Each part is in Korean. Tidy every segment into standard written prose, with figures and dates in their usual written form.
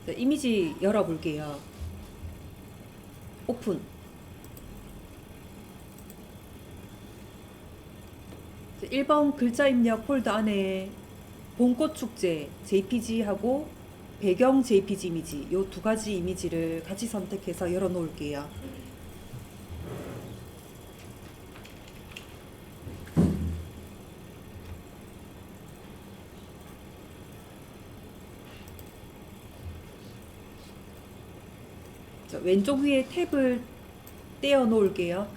자, 이미지 열어볼게요. 오픈. 자, 1번 글자 입력 폴더 안에 봄꽃 축제 JPG하고 배경 JPG 이미지 요 두 가지 이미지를 같이 선택해서 열어 놓을게요. 자, 왼쪽 위에 탭을 떼어 놓을게요.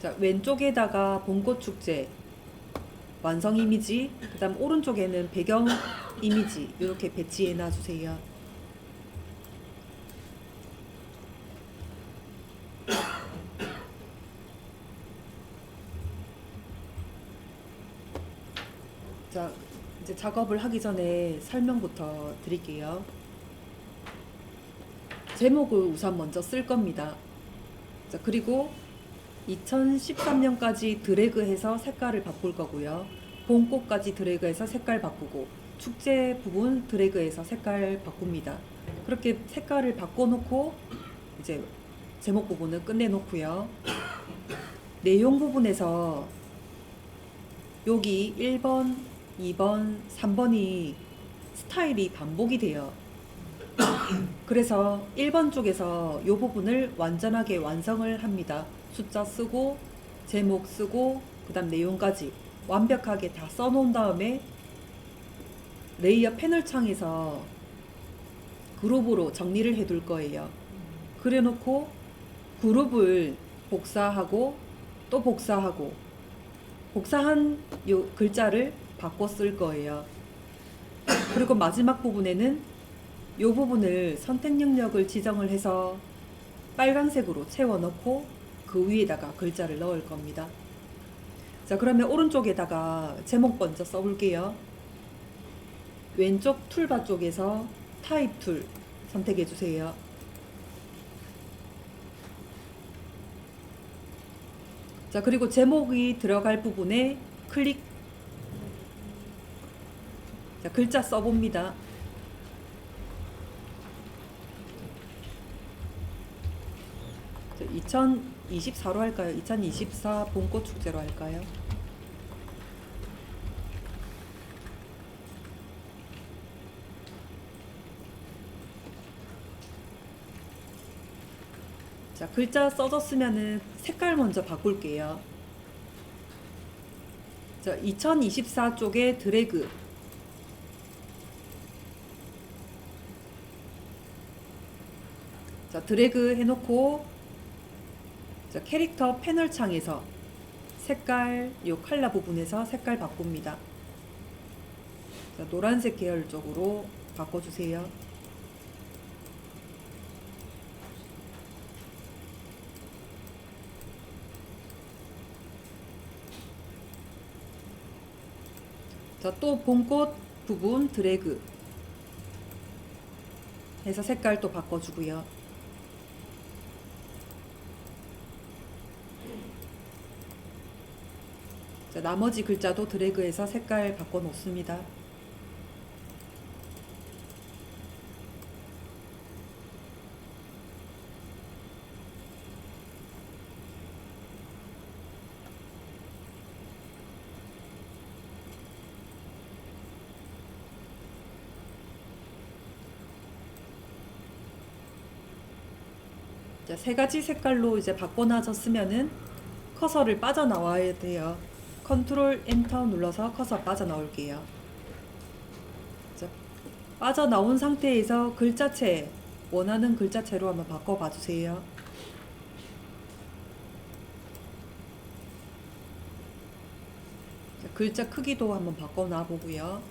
자, 왼쪽에다가 봄꽃 축제 완성 이미지, 그 다음 오른쪽에는 배경 이미지 이렇게 배치해 놔주세요. 자, 이제 작업을 하기 전에 설명부터 드릴게요. 제목을 우선 먼저 쓸 겁니다. 자, 그리고 2013년까지 드래그해서 색깔을 바꿀 거고요. 봄꽃까지 드래그해서 색깔 바꾸고 축제 부분 드래그해서 색깔 바꿉니다. 그렇게 색깔을 바꿔놓고 이제 제목 부분을 끝내놓고요. 내용 부분에서 여기 1번, 2번, 3번이 스타일이 반복이 돼요. 그래서 1번 쪽에서 이 부분을 완전하게 완성을 합니다. 숫자 쓰고 제목 쓰고 그 다음 내용까지 완벽하게 다 써놓은 다음에 레이어 패널 창에서 그룹으로 정리를 해둘 거예요. 그래 놓고 그룹을 복사하고 또 복사하고 복사한 요 글자를 바꿔 쓸 거예요. 그리고 마지막 부분에는 이 부분을 선택 영역을 지정을 해서 빨간색으로 채워 넣고 그 위에다가 글자를 넣을 겁니다. 자, 그러면 오른쪽에다가 제목 먼저 써볼게요. 왼쪽 툴바 쪽에서 타입 툴 선택해 주세요. 자, 그리고 제목이 들어갈 부분에 클릭. 자, 글자 써봅니다. 2024로 할까요? 2024 봄꽃 축제로 할까요? 자, 글자 써졌으면은 색깔 먼저 바꿀게요. 자, 2024 쪽에 드래그. 자, 드래그 해놓고 자, 캐릭터 패널 창에서 색깔, 요 컬러 부분에서 색깔 바꿉니다. 자, 노란색 계열 쪽으로 바꿔주세요. 자, 또 봄꽃 부분 드래그 해서 색깔 또 바꿔주고요. 자, 나머지 글자도 드래그해서 색깔 바꿔 놓습니다. 자, 세 가지 색깔로 이제 바꿔놔졌으면은 커서를 빠져나와야 돼요. 컨트롤 엔터 눌러서 커서 빠져나올게요. 자, 빠져나온 상태에서 글자체, 원하는 글자체로 한번 바꿔봐 주세요. 자, 글자 크기도 한번 바꿔놔 보고요.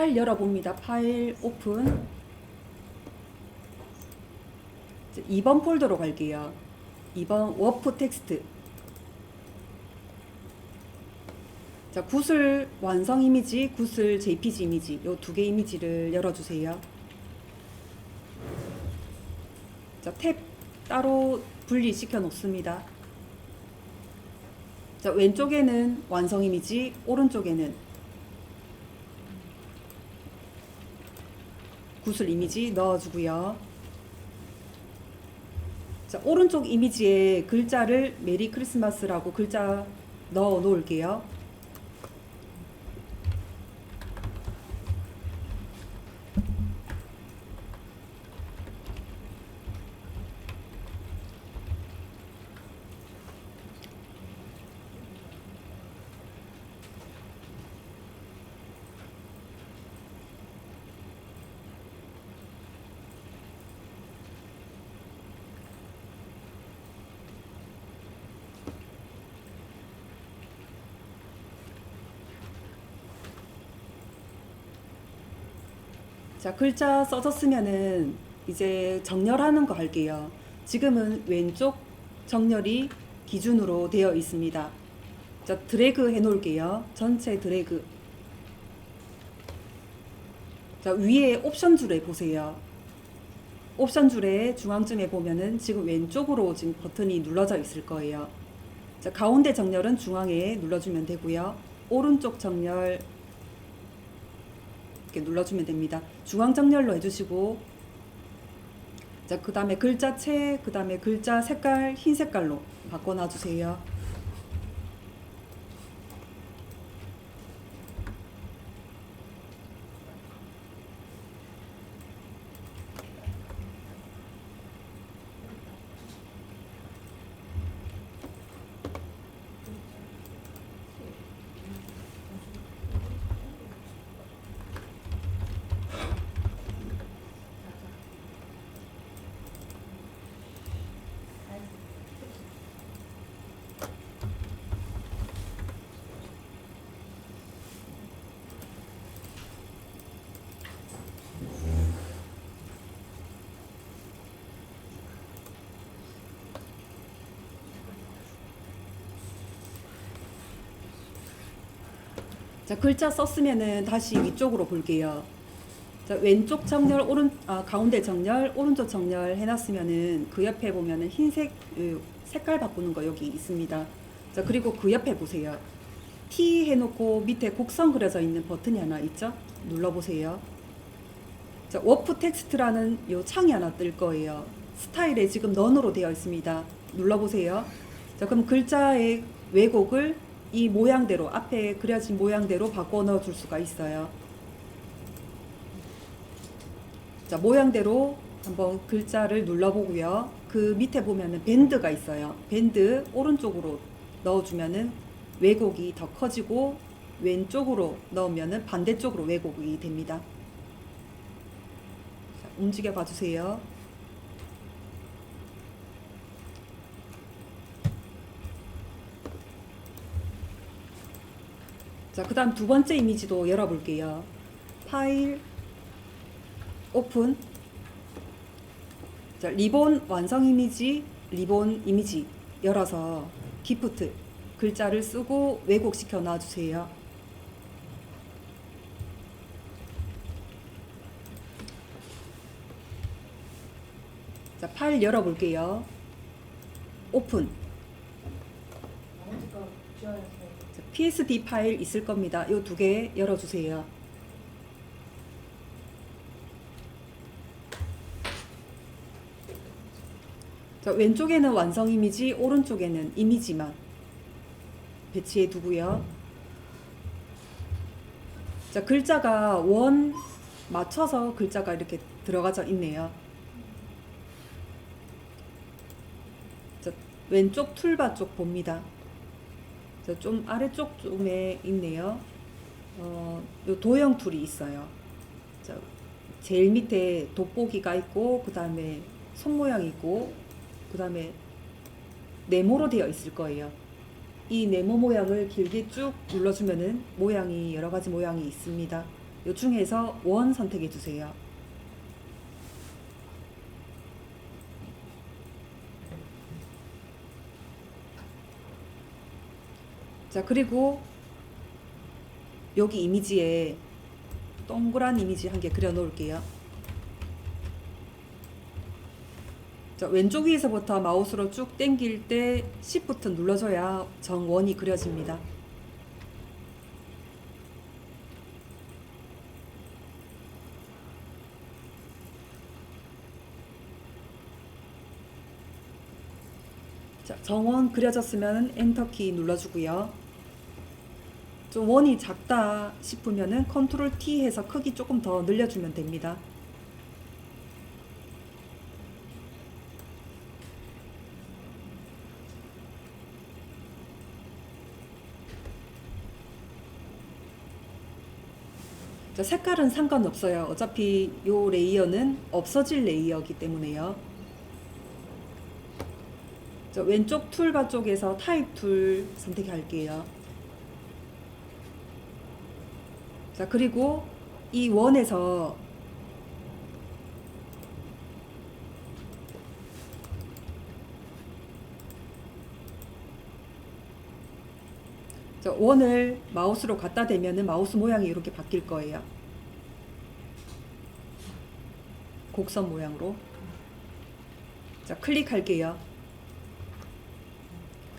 파일 열어봅니다. 파일 오픈. 2번 폴더로 갈게요. 2번 워프 텍스트. 자, 구슬 완성 이미지, 구슬 JPG 이미지, 요 두 개 이미지를 열어주세요. 자, 탭 따로 분리시켜 놓습니다. 자, 왼쪽에는 완성 이미지, 오른쪽에는 구슬 이미지 넣어주고요. 자, 오른쪽 이미지에 글자를 메리 크리스마스라고 글자 넣어 놓을게요. 자, 글자 써졌으면은 이제 정렬하는 거 할게요. 지금은 왼쪽 정렬이 기준으로 되어 있습니다. 자, 드래그 해 놓을게요. 전체 드래그. 자, 위에 옵션 줄에 보세요. 옵션 줄에 중앙쯤에 보면은 지금 왼쪽으로 지금 버튼이 눌러져 있을 거예요. 자, 가운데 정렬은 중앙에 눌러주면 되고요. 오른쪽 정렬 이렇게 눌러주면 됩니다. 중앙 정렬로 해주시고, 자, 그 다음에 글자체, 그 다음에 글자 색깔 흰 색깔로 바꿔놔주세요. 자, 글자 썼으면은 다시 위쪽으로 볼게요. 자, 왼쪽 정렬, 가운데 정렬, 오른쪽 정렬 해놨으면은 그 옆에 보면은 흰색, 색깔 바꾸는 거 여기 있습니다. 자, 그리고 그 옆에 보세요. T 해놓고 밑에 곡선 그려져 있는 버튼이 하나 있죠? 눌러보세요. 자, 워프 텍스트라는 요 창이 하나 뜰 거예요. 스타일에 지금 넌으로 되어 있습니다. 눌러보세요. 자, 그럼 글자의 왜곡을 이 모양대로, 앞에 그려진 모양대로 바꿔 넣어 줄 수가 있어요. 자, 모양대로 한번 글자를 눌러보고요. 그 밑에 보면은 밴드가 있어요. 밴드 오른쪽으로 넣어주면은 왜곡이 더 커지고, 왼쪽으로 넣으면은 반대쪽으로 왜곡이 됩니다. 자, 움직여 봐주세요. 자, 그 다음 두 번째 이미지도 열어볼게요. 파일, 오픈. 자, 리본 완성 이미지, 리본 이미지 열어서 기프트 글자를 쓰고 왜곡시켜 놔주세요. 자, 파일 열어볼게요. 오픈. 자, PSD 파일 있을 겁니다. 이 두 개 열어주세요. 자, 왼쪽에는 완성 이미지, 오른쪽에는 이미지만 배치해 두고요. 자, 글자가 원 맞춰서 글자가 이렇게 들어가져 있네요. 자, 왼쪽 툴바 쪽 봅니다. 자, 좀 아래쪽 쪽에 있네요. 요 도형 툴이 있어요. 자, 제일 밑에 돋보기가 있고, 그 다음에 손 모양이 있고, 그 다음에 네모로 되어 있을 거예요. 이 네모 모양을 길게 쭉 눌러주면은 모양이 여러 가지 모양이 있습니다. 요 중에서 원 선택해 주세요. 자, 그리고 여기 이미지에 동그란 이미지 한 개 그려 놓을게요. 자, 왼쪽 위에서부터 마우스로 쭉 당길 때 Shift 눌러줘야 정원이 그려집니다. 자, 정원 그려졌으면 엔터키 눌러주고요. 좀 원이 작다 싶으면은 컨트롤 T 해서 크기 조금 더 늘려주면 됩니다. 자, 색깔은 상관없어요. 어차피 요 레이어는 없어질 레이어이기 때문에요. 자, 왼쪽 툴바 쪽에서 타입 툴 선택할게요. 자, 그리고 이 원에서 자, 원을 마우스로 갖다 대면은 마우스 모양이 이렇게 바뀔 거예요. 곡선 모양으로. 자, 클릭할게요.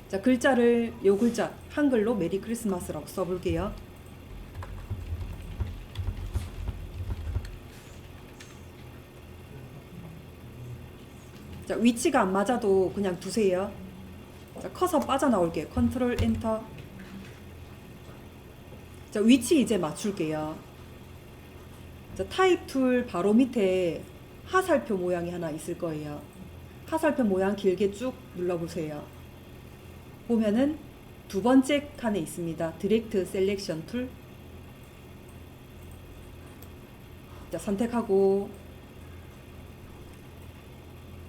자, 글자를 요 글자 한글로 메리 크리스마스라고 써볼게요. 자, 위치가 안 맞아도 그냥 두세요. 자, 커서 빠져나올게요. 컨트롤 엔터. 자, 위치 이제 맞출게요. 자, 타입 툴 바로 밑에 하살표 모양이 하나 있을 거예요. 하살표 모양 길게 쭉 눌러보세요. 보면은 두 번째 칸에 있습니다. 디렉트 셀렉션 툴. 자, 선택하고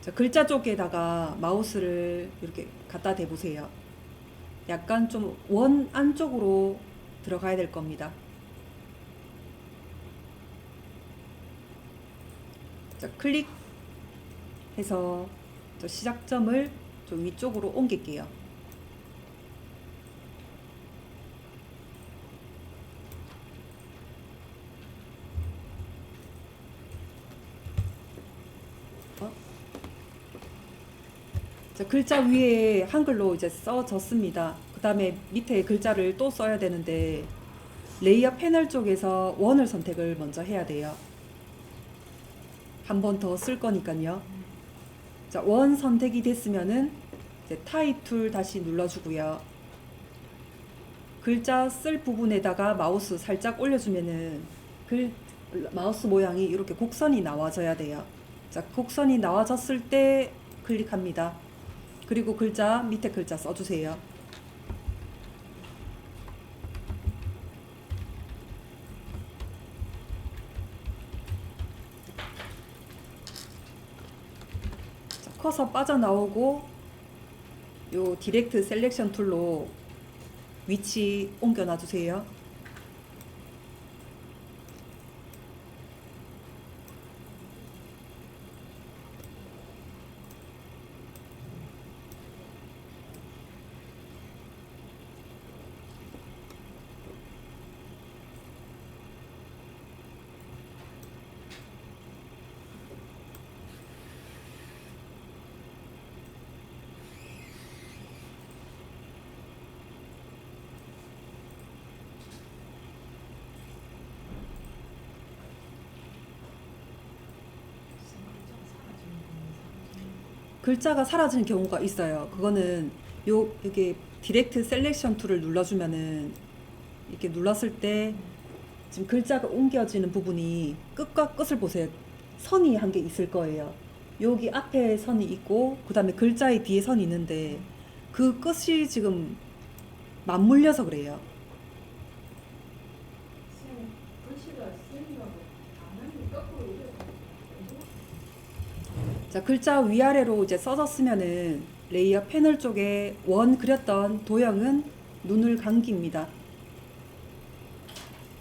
자, 글자 쪽에다가 마우스를 이렇게 갖다 대보세요. 약간 좀 원 안쪽으로 들어가야 될 겁니다. 자, 클릭해서 저 시작점을 좀 위쪽으로 옮길게요. 자, 글자 위에 한글로 이제 써졌습니다. 그 다음에 밑에 글자를 또 써야 되는데 레이어 패널 쪽에서 원을 선택을 먼저 해야 돼요. 한 번 더 쓸 거니까요. 자, 원 선택이 됐으면은 이제 타입 툴 다시 눌러주고요. 글자 쓸 부분에다가 마우스 살짝 올려주면은 마우스 모양이 이렇게 곡선이 나와져야 돼요. 자, 곡선이 나와졌을 때 클릭합니다. 그리고 글자 밑에 글자 써주세요. 자, 커서 빠져나오고 요 디렉트 셀렉션 툴로 위치 옮겨 놔주세요. 글자가 사라지는 경우가 있어요. 그거는 여기 디렉트 셀렉션 툴을 눌러주면은 이렇게 눌렀을 때 지금 글자가 옮겨지는 부분이 끝과 끝을 보세요. 선이 한 개 있을 거예요. 여기 앞에 선이 있고 그 다음에 글자의 뒤에 선이 있는데 그 끝이 지금 맞물려서 그래요. 자, 글자 위아래로 이제 써졌으면은 레이어 패널 쪽에 원 그렸던 도형은 눈을 감깁니다.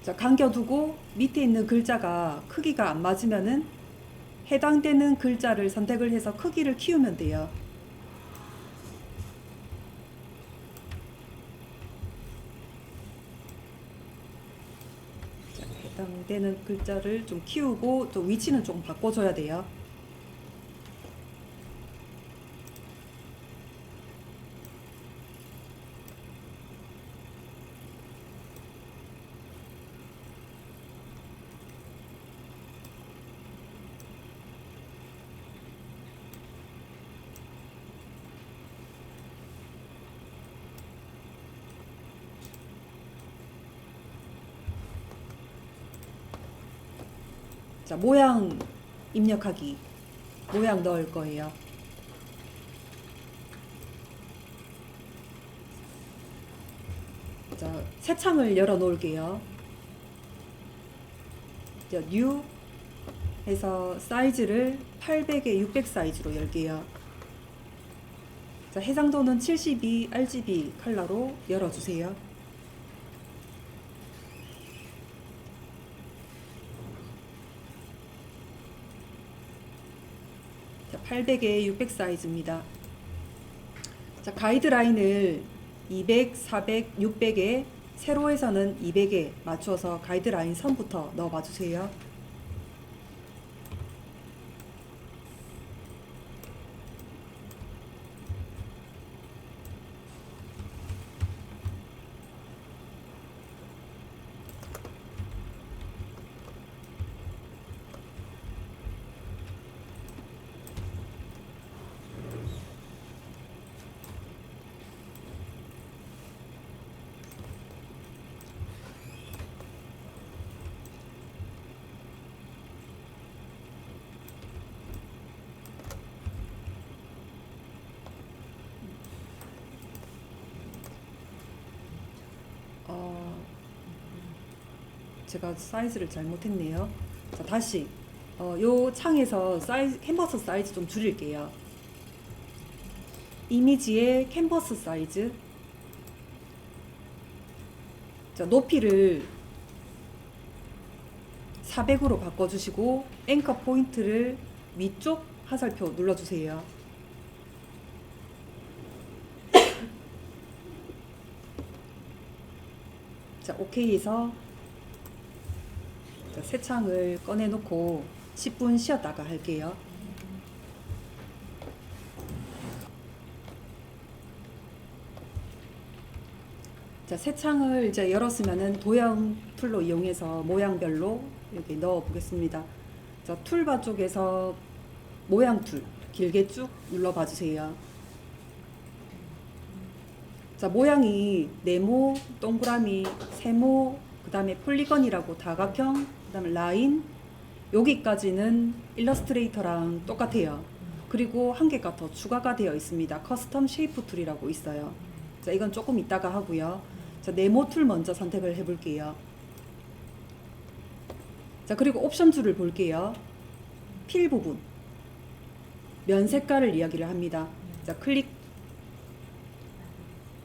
자, 감겨두고 밑에 있는 글자가 크기가 안 맞으면은 해당되는 글자를 선택을 해서 크기를 키우면 돼요. 자, 해당되는 글자를 좀 키우고 또 위치는 좀 바꿔줘야 돼요. 자, 모양 입력하기. 모양 넣을 거예요. 자, 새 창을 열어 놓을게요. 자, 뉴 해서 사이즈를 800에 600 사이즈로 열게요. 자, 해상도는 72 RGB 컬러로 열어주세요. 자, 800에 600 사이즈입니다. 자, 가이드라인을 200, 400, 600에 세로에서는 200에 맞춰서 가이드라인 선부터 넣어봐 주세요. 제가 사이즈를 잘못했네요. 자, 다시 요 창에서 사이즈, 캔버스 사이즈 좀 줄일게요. 이미지의 캔버스 사이즈. 자, 높이를 400으로 바꿔주시고 앵커 포인트를 위쪽 화살표 눌러주세요. 자, 오케이에서 새 창을 꺼내 놓고 10분 쉬었다가 할게요. 자, 새 창을 이제 열었으면은 도형 툴로 이용해서 모양별로 여기 넣어 보겠습니다. 자, 툴바 쪽에서 모양 툴 길게 쭉 눌러 봐 주세요. 자, 모양이 네모, 동그라미, 세모, 그 다음에 폴리건이라고 다각형, 그 다음에 라인, 여기까지는 일러스트레이터랑 똑같아요. 그리고 한 개가 더 추가가 되어 있습니다. 커스텀 쉐이프 툴이라고 있어요. 자, 이건 조금 이따가 하고요. 자, 네모 툴 먼저 선택을 해 볼게요. 자, 그리고 옵션 줄을 볼게요. 필 부분, 면 색깔을 이야기를 합니다. 자, 클릭.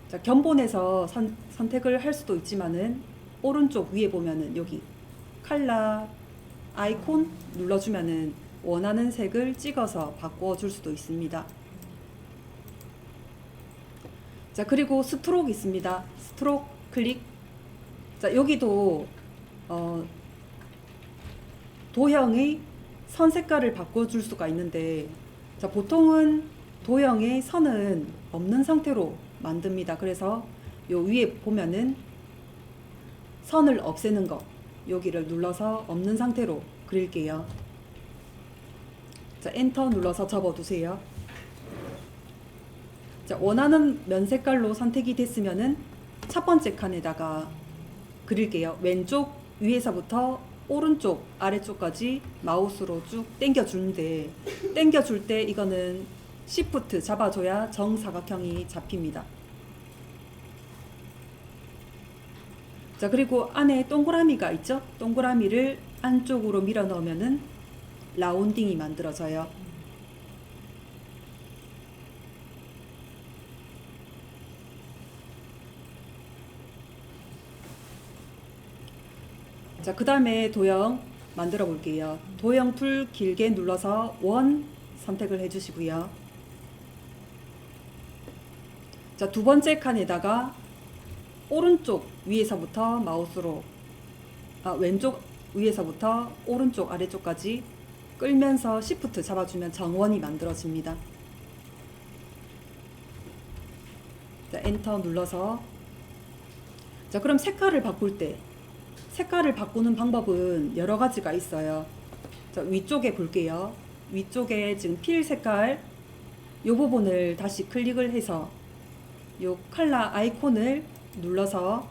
자, 견본에서 선택을 할 수도 있지만은 오른쪽 위에 보면은 여기 칼라 아이콘 눌러주면은 원하는 색을 찍어서 바꿔줄 수도 있습니다. 자, 그리고 스트로크 있습니다. 스트로크 클릭. 자, 여기도 도형의 선 색깔을 바꿔줄 수가 있는데, 자, 보통은 도형의 선은 없는 상태로 만듭니다. 그래서 요 위에 보면은 선을 없애는 거, 여기를 눌러서 없는 상태로 그릴게요. 자, 엔터 눌러서 접어두세요. 자, 원하는 면 색깔로 선택이 됐으면은 첫 번째 칸에다가 그릴게요. 왼쪽 위에서부터 오른쪽 아래쪽까지 마우스로 쭉 당겨주는데, 당겨줄 때 이거는 Shift 잡아줘야 정사각형이 잡힙니다. 자, 그리고 안에 동그라미가 있죠? 동그라미를 안쪽으로 밀어 넣으면은 라운딩이 만들어져요. 자, 그 다음에 도형 만들어 볼게요. 도형 툴 길게 눌러서 원 선택을 해주시고요. 자, 두 번째 칸에다가 오른쪽 위에서부터 마우스로 왼쪽 위에서부터 오른쪽 아래쪽까지 끌면서 Shift 잡아주면 정원이 만들어집니다. 자, 엔터 눌러서, 자, 그럼 색깔을 바꿀 때 색깔을 바꾸는 방법은 여러 가지가 있어요. 자, 위쪽에 볼게요. 위쪽에 지금 필 색깔 이 부분을 다시 클릭을 해서 이 컬러 아이콘을 눌러서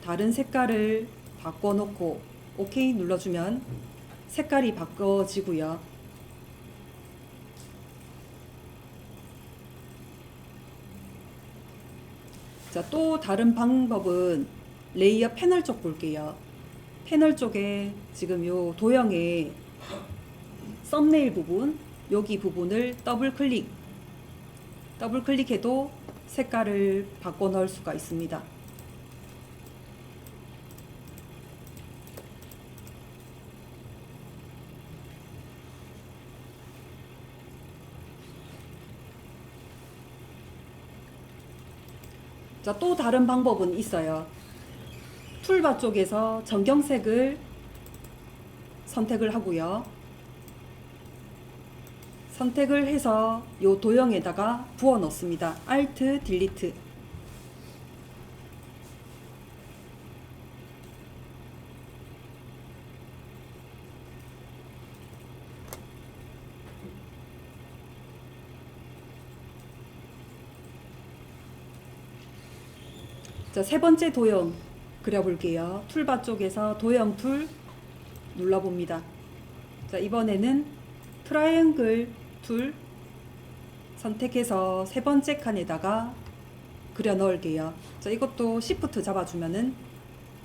다른 색깔을 바꿔놓고 OK 눌러주면 색깔이 바꿔지고요. 자, 또 다른 방법은 레이어 패널 쪽 볼게요. 패널 쪽에 지금 요 도형의 썸네일 부분, 여기 부분을 더블 클릭해도 색깔을 바꿔 넣을 수가 있습니다. 자, 또 다른 방법은 있어요. 툴바 쪽에서 정경색을 선택을 하고요. 선택을 해서 요 도형에다가 부어 넣습니다. Alt 딜리트. 자, 세 번째 도형 그려볼게요. 툴바 쪽에서 도형 툴 눌러봅니다. 자, 이번에는 트라이앵글 툴 선택해서 세 번째 칸에다가 그려 넣을게요. 자, 이것도 Shift 잡아주면은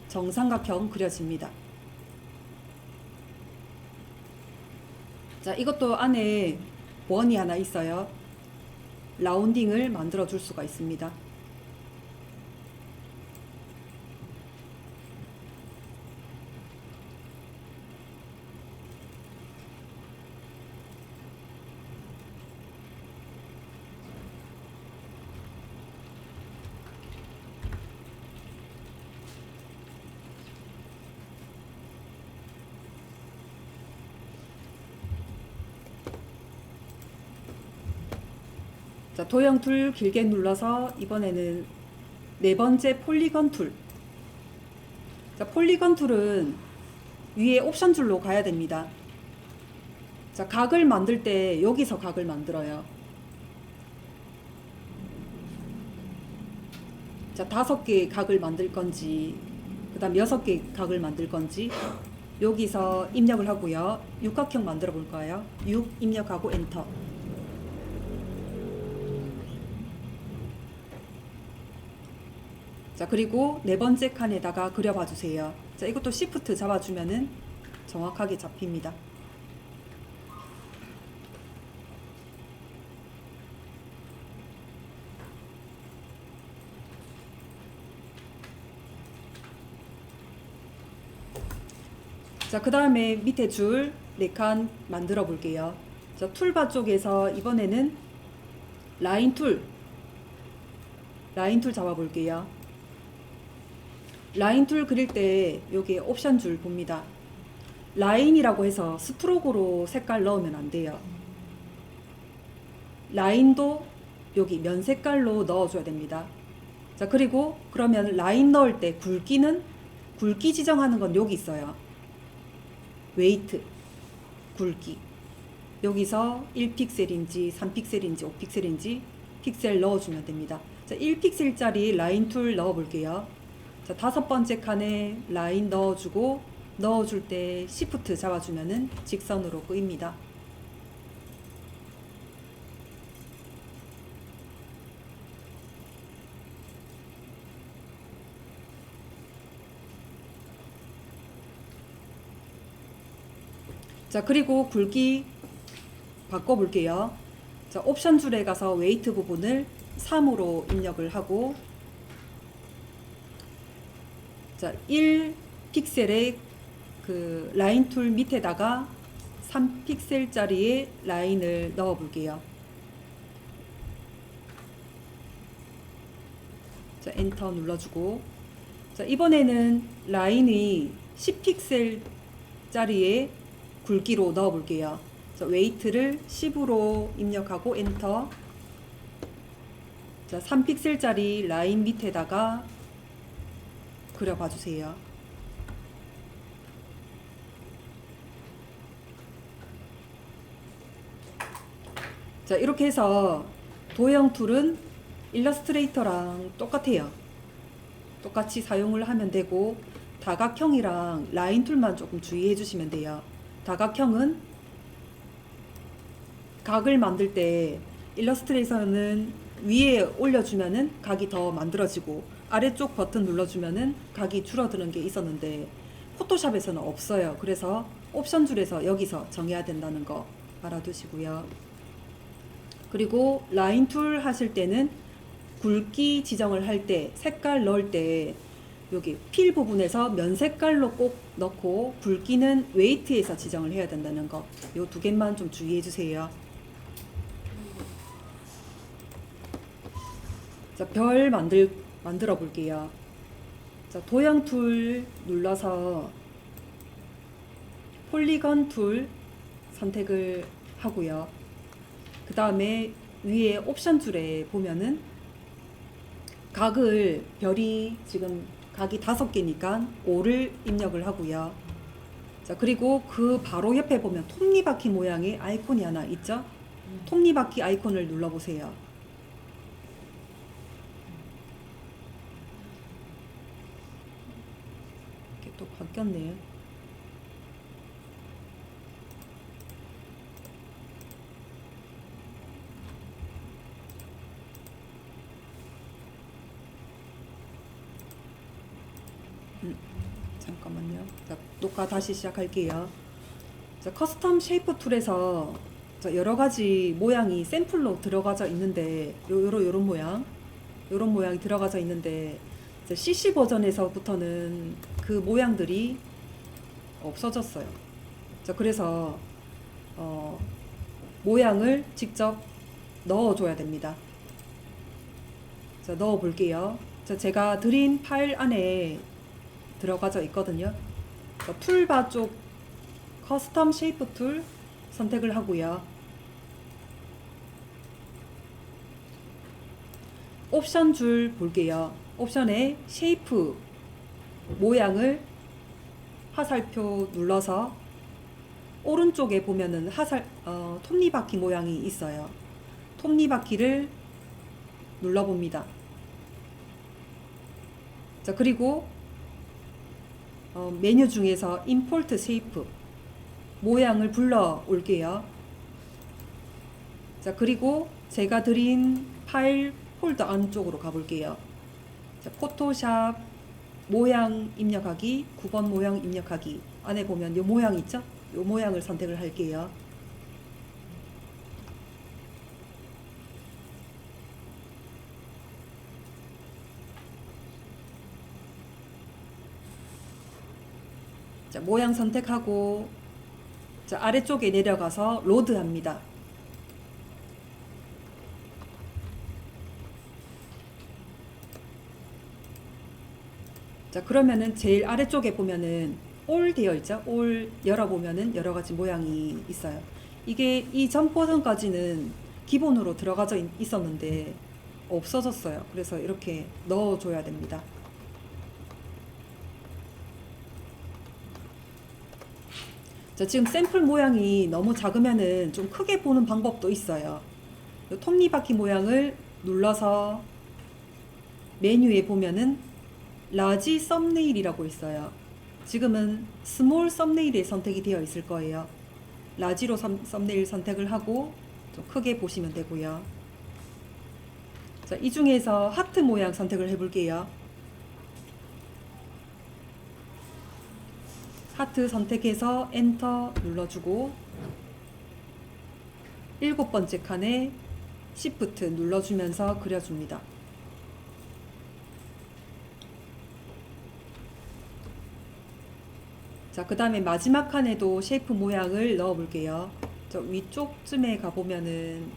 정삼각형 그려집니다. 자, 이것도 안에 원이 하나 있어요. 라운딩을 만들어 줄 수가 있습니다. 자, 도형 툴 길게 눌러서 이번에는 네 번째 폴리건 툴. 자, 폴리건 툴은 위에 옵션 줄로 가야 됩니다. 자, 각을 만들 때 여기서 각을 만들어요. 자, 5개의 각을 만들 건지, 그 다음 6개의 각을 만들 건지, 여기서 입력을 하고요. 육각형 만들어 볼까요? 6 입력하고 엔터. 자, 그리고 네 번째 칸에다가 그려봐 주세요. 자, 이것도 Shift 잡아주면은 정확하게 잡힙니다. 자, 그 다음에 밑에 줄 4칸 만들어 볼게요. 자, 툴바 쪽에서 이번에는 라인 툴 잡아 볼게요. 라인 툴 그릴 때 여기 옵션 줄 봅니다. 라인이라고 해서 스트로크로 색깔 넣으면 안 돼요. 라인도 여기 면 색깔로 넣어줘야 됩니다. 자, 그리고 그러면 라인 넣을 때 굵기 지정하는 건 여기 있어요. 웨이트, 굵기. 여기서 1픽셀인지 3픽셀인지 5픽셀인지 픽셀 넣어주면 됩니다. 자, 1픽셀짜리 라인 툴 넣어볼게요. 자, 5번째 칸에 라인 넣어주고, 넣어줄 때 Shift 잡아주면은 직선으로 끄입니다. 자, 그리고 굵기 바꿔볼게요. 자, 옵션 줄에 가서 웨이트 부분을 3으로 입력을 하고, 자, 1픽셀에 그 라인 툴 밑에다가 3픽셀짜리의 라인을 넣어 볼게요. 자, 엔터 눌러주고, 자, 이번에는 라인이 10픽셀짜리의 굵기로 넣어 볼게요. 자, 웨이트를 10으로 입력하고 엔터. 자, 3픽셀짜리 라인 밑에다가 그려봐 주세요. 자, 이렇게 해서 도형 툴은 일러스트레이터랑 똑같아요. 똑같이 사용을 하면 되고, 다각형이랑 라인 툴만 조금 주의해 주시면 돼요. 다각형은 각을 만들 때 일러스트레이터는 위에 올려주면은 각이 더 만들어지고, 아래쪽 버튼 눌러주면은 각이 줄어드는 게 있었는데 포토샵에서는 없어요. 그래서 옵션 줄에서 여기서 정해야 된다는 거 알아두시고요. 그리고 라인 툴 하실 때는 굵기 지정을 할 때, 색깔 넣을 때 여기 필 부분에서 면 색깔로 꼭 넣고, 굵기는 웨이트에서 지정을 해야 된다는 거, 요 두 개만 좀 주의해 주세요. 자, 별 만들어 볼게요. 자, 도형 툴 눌러서 폴리건 툴 선택을 하고요. 그 다음에 위에 옵션 줄에 보면은 각을, 별이 지금 각이 5개니까 5를 입력을 하고요. 자, 그리고 그 바로 옆에 보면 톱니바퀴 모양의 아이콘이 하나 있죠? 톱니바퀴 아이콘을 눌러보세요. 이렇게 또 바뀌었네요. 잠깐만요. 자, 녹화 다시 시작할게요. 자, 커스텀 쉐이프 툴에서 자, 여러 가지 모양이 샘플로 들어가져 있는데, 요런 모양이 들어가져 있는데, 이제 CC 버전에서부터는 그 모양들이 없어졌어요. 자, 그래서 모양을 직접 넣어줘야 됩니다. 자, 넣어 볼게요. 자, 제가 드린 파일 안에 들어가져 있거든요. 자, 툴바 쪽 커스텀 쉐이프 툴 선택을 하고요. 옵션 줄 볼게요. 옵션에 쉐이프 모양을 화살표 눌러서 오른쪽에 보면은 톱니바퀴 모양이 있어요. 톱니바퀴를 눌러봅니다. 자, 그리고 메뉴 중에서 임포트 쉐이프 모양을 불러 올게요. 자, 그리고 제가 드린 파일 폴더 안쪽으로 가볼게요. 자, 포토샵 모양 입력하기, 9번 모양 입력하기 안에 보면 이 모양 있죠? 이 모양을 선택을 할게요. 자, 모양 선택하고, 자, 아래쪽에 내려가서 로드 합니다. 자, 그러면은 제일 아래쪽에 보면은 올 되어 있죠? 올 열어보면은 여러 가지 모양이 있어요. 이게 이 전 버전까지는 기본으로 들어가져 있었는데 없어졌어요. 그래서 이렇게 넣어줘야 됩니다. 자, 지금 샘플 모양이 너무 작으면은 좀 크게 보는 방법도 있어요. 이 톱니바퀴 모양을 눌러서 메뉴에 보면은 라지 썸네일이라고 있어요. 지금은 스몰 썸네일에 선택이 되어 있을 거예요. 라지로 썸네일 선택을 하고 좀 크게 보시면 되고요. 자, 이 중에서 하트 모양 선택을 해볼게요. 하트 선택해서 엔터 눌러주고 7번째 칸에 시프트 눌러주면서 그려줍니다. 자, 그 다음에 마지막 칸에도 쉐이프 모양을 넣어 볼게요. 저 위쪽쯤에 가보면은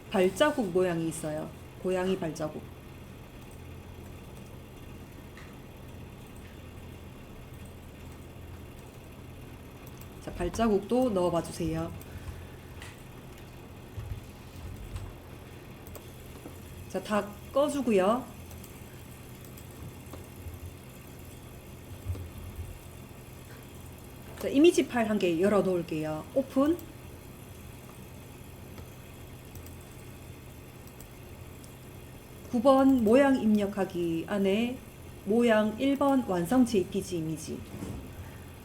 발자국 모양이 있어요. 고양이 발자국. 자, 발자국도 넣어 봐 주세요. 자, 다 꺼주고요. 자, 이미지 파일 한 개 열어 놓을게요. 오픈. (9번) 모양 입력하기 안에 모양 1번 완성 JPG 이미지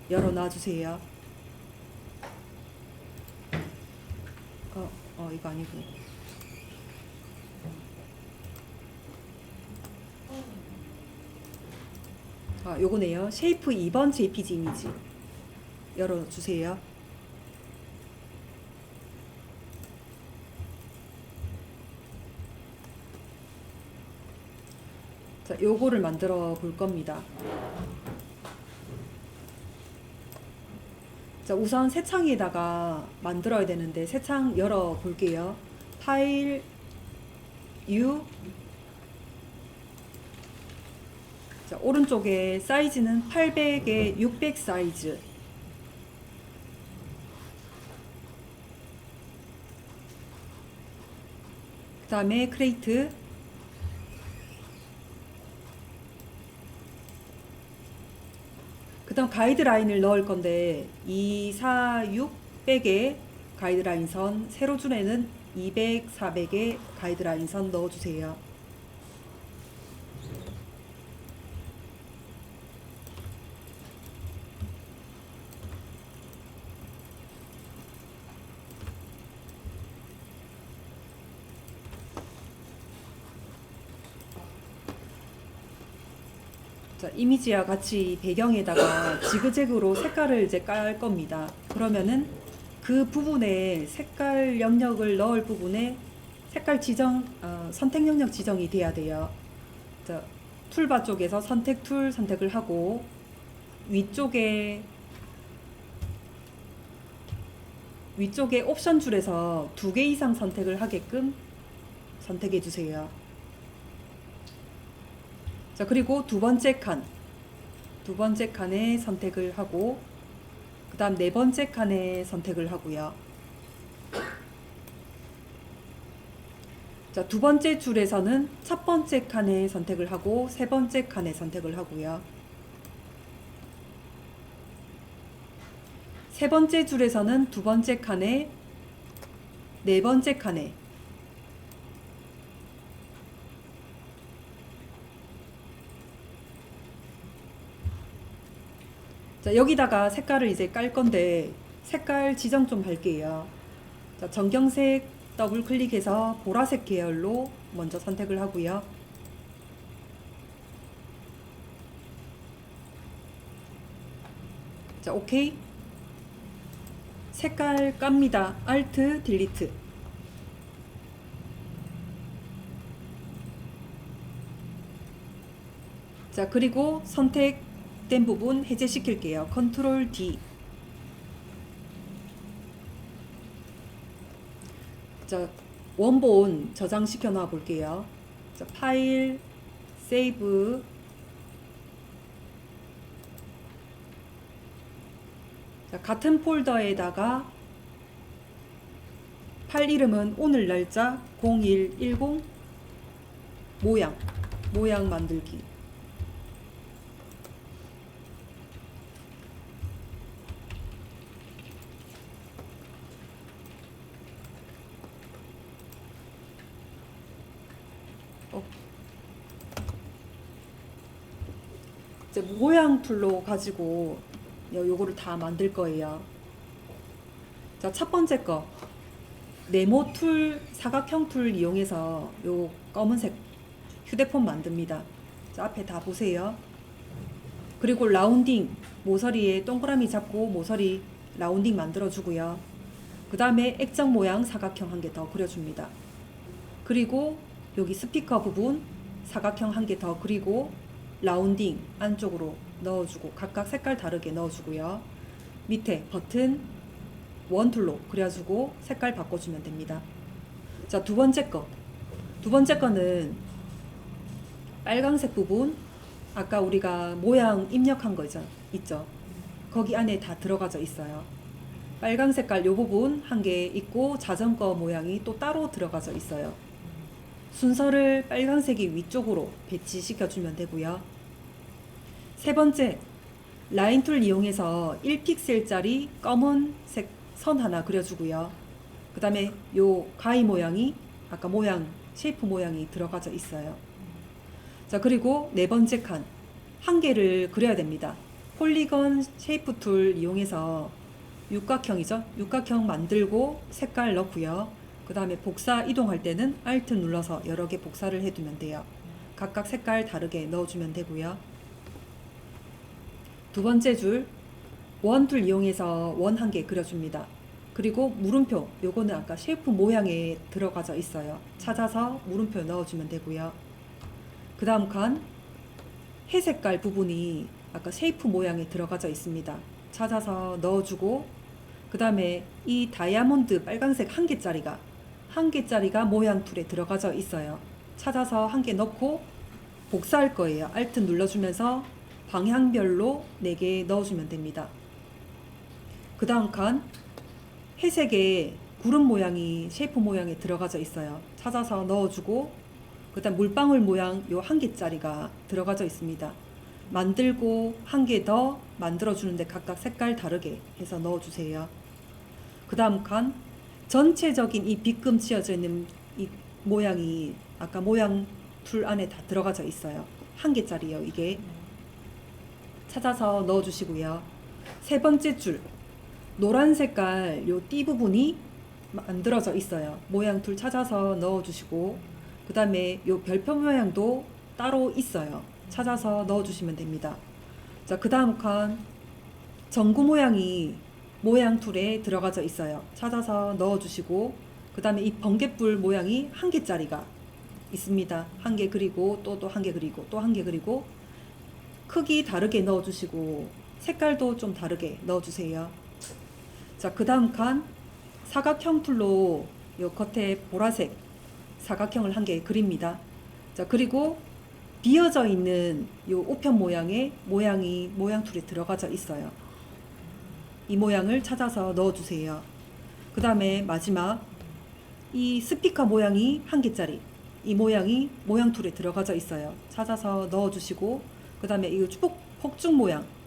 열어 놔주세요. 이거 아니고. 요거네요. 쉐이프 2번 JPG 이미지 열어주세요. 자, 요거를 만들어 볼 겁니다. 자, 우선 새 창에다가 만들어야 되는데 새 창 열어 볼게요. 파일, U. 자, 오른쪽에 사이즈는 800에 600 사이즈. 그 다음에 크레이트. 그 다음 가이드라인을 넣을 건데 2, 4, 6, 100에 가이드라인 선, 세로 줄에는 200, 400에 가이드라인 선 넣어주세요. 자, 이미지와 같이 배경에다가 지그재그로 색깔을 이제 깔 겁니다. 그러면은 그 부분에 색깔 영역을 넣을 부분에 색깔 지정, 선택 영역 지정이 돼야 돼요. 자, 툴바 쪽에서 선택 툴 선택을 하고 위쪽에 옵션 줄에서 2개 이상 선택을 하게끔 선택해 주세요. 자, 그리고 두 번째 칸에 선택을 하고 그 다음 네 번째 칸에 선택을 하고요. 자, 두 번째 줄에서는 첫 번째 칸에 선택을 하고 세 번째 칸에 선택을 하고요. 세 번째 줄에서는 두 번째 칸에 네 번째 칸에 자, 여기다가 색깔을 이제 깔 건데 색깔 지정 좀 할게요. 자, 정경색 더블 클릭해서 보라색 계열로 먼저 선택을 하고요. 자, 오케이. 색깔 깝니다. Alt 딜리트. 자, 그리고 선택된 부분 해제시킬게요. 컨트롤 D. 자, 원본 저장시켜 놔 볼게요. 자, 파일, 세이브. 자, 같은 폴더에다가 파일 이름은 오늘 날짜 0110 모양 만들기. 이제 모양 툴로 가지고 요거를 다 만들 거예요. 자, 첫 번째 거 네모 툴, 사각형 툴 이용해서 요 검은색 휴대폰 만듭니다. 자, 앞에 다 보세요. 그리고 라운딩, 모서리에 동그라미 잡고 모서리 라운딩 만들어 주고요. 그 다음에 액정 모양 사각형 한 개 더 그려줍니다. 그리고 여기 스피커 부분 사각형 한 개 더 그리고 라운딩 안쪽으로 넣어주고 각각 색깔 다르게 넣어주고요. 밑에 버튼 원툴로 그려주고 색깔 바꿔주면 됩니다. 자, 두 번째 거는 빨강색 부분, 아까 우리가 모양 입력한 거 있죠? 거기 안에 다 들어가져 있어요. 빨강 색깔 요 부분 한 개 있고 자전거 모양이 또 따로 들어가져 있어요. 순서를 빨강색이 위쪽으로 배치시켜 주면 되고요. 세 번째, 라인 툴 이용해서 1픽셀짜리 검은색 선 하나 그려주고요. 그 다음에 요 가위 모양이 아까 쉐이프 모양이 들어가져 있어요. 자, 그리고 네 번째 칸 한 개를 그려야 됩니다. 폴리건 쉐이프 툴 이용해서 육각형 만들고 색깔 넣고요. 그 다음에 복사 이동할 때는 Alt 눌러서 여러 개 복사를 해두면 돼요. 각각 색깔 다르게 넣어주면 되고요. 두 번째 줄 원 툴 이용해서 원 한 개 그려줍니다. 그리고 물음표, 요거는 아까 쉐이프 모양에 들어가져 있어요. 찾아서 물음표 넣어주면 되고요. 그 다음 칸 해 색깔 부분이 아까 쉐이프 모양에 들어가져 있습니다. 찾아서 넣어주고, 그 다음에 이 다이아몬드 빨간색 한 개짜리가 모양 툴에 들어가져 있어요. 찾아서 한 개 넣고 복사할 거예요. Alt 눌러주면서 방향별로 4개 넣어주면 됩니다. 그 다음 칸 회색의 구름 모양이 쉐이프 모양에 들어가져 있어요. 찾아서 넣어주고, 그 다음 물방울 모양 요 한 개짜리가 들어가져 있습니다. 만들고 한 개 더 만들어주는데 각각 색깔 다르게 해서 넣어주세요. 그 다음 칸 전체적인 이 빗금 씌어져 있는 이 모양이 아까 모양 툴 안에 다 들어가져 있어요. 한 개짜리요. 이게 찾아서 넣어주시고요. 세 번째 줄 노란 색깔 요 띠 부분이 만들어져 있어요. 모양 툴 찾아서 넣어주시고, 그 다음에 요 별표 모양도 따로 있어요. 찾아서 넣어주시면 됩니다. 자, 그 다음 칸 전구 모양이 모양 툴에 들어가져 있어요. 찾아서 넣어주시고, 그 다음에 이 번갯불 모양이 한 개짜리가 있습니다. 한 개 그리고 또 한 개 그리고 또 한 개 그리고 크기 다르게 넣어주시고 색깔도 좀 다르게 넣어주세요. 자, 그 다음 칸 사각형 툴로 요 겉에 보라색 사각형을 한 개 그립니다. 자, 그리고 비어져 있는 요 우편 모양의 모양 툴에 들어가져 있어요. 이 모양을 찾아서 넣어주세요. 그 다음에 마지막 이 스피커 모양이 한 개짜리, 이 모양이 모양 툴에 들어가져 있어요. 찾아서 넣어주시고, 그 다음에 이 폭죽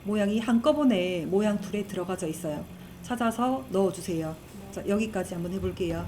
모양이 한꺼번에 모양 툴에 들어가져 있어요. 찾아서 넣어주세요. 자, 여기까지 한번 해볼게요.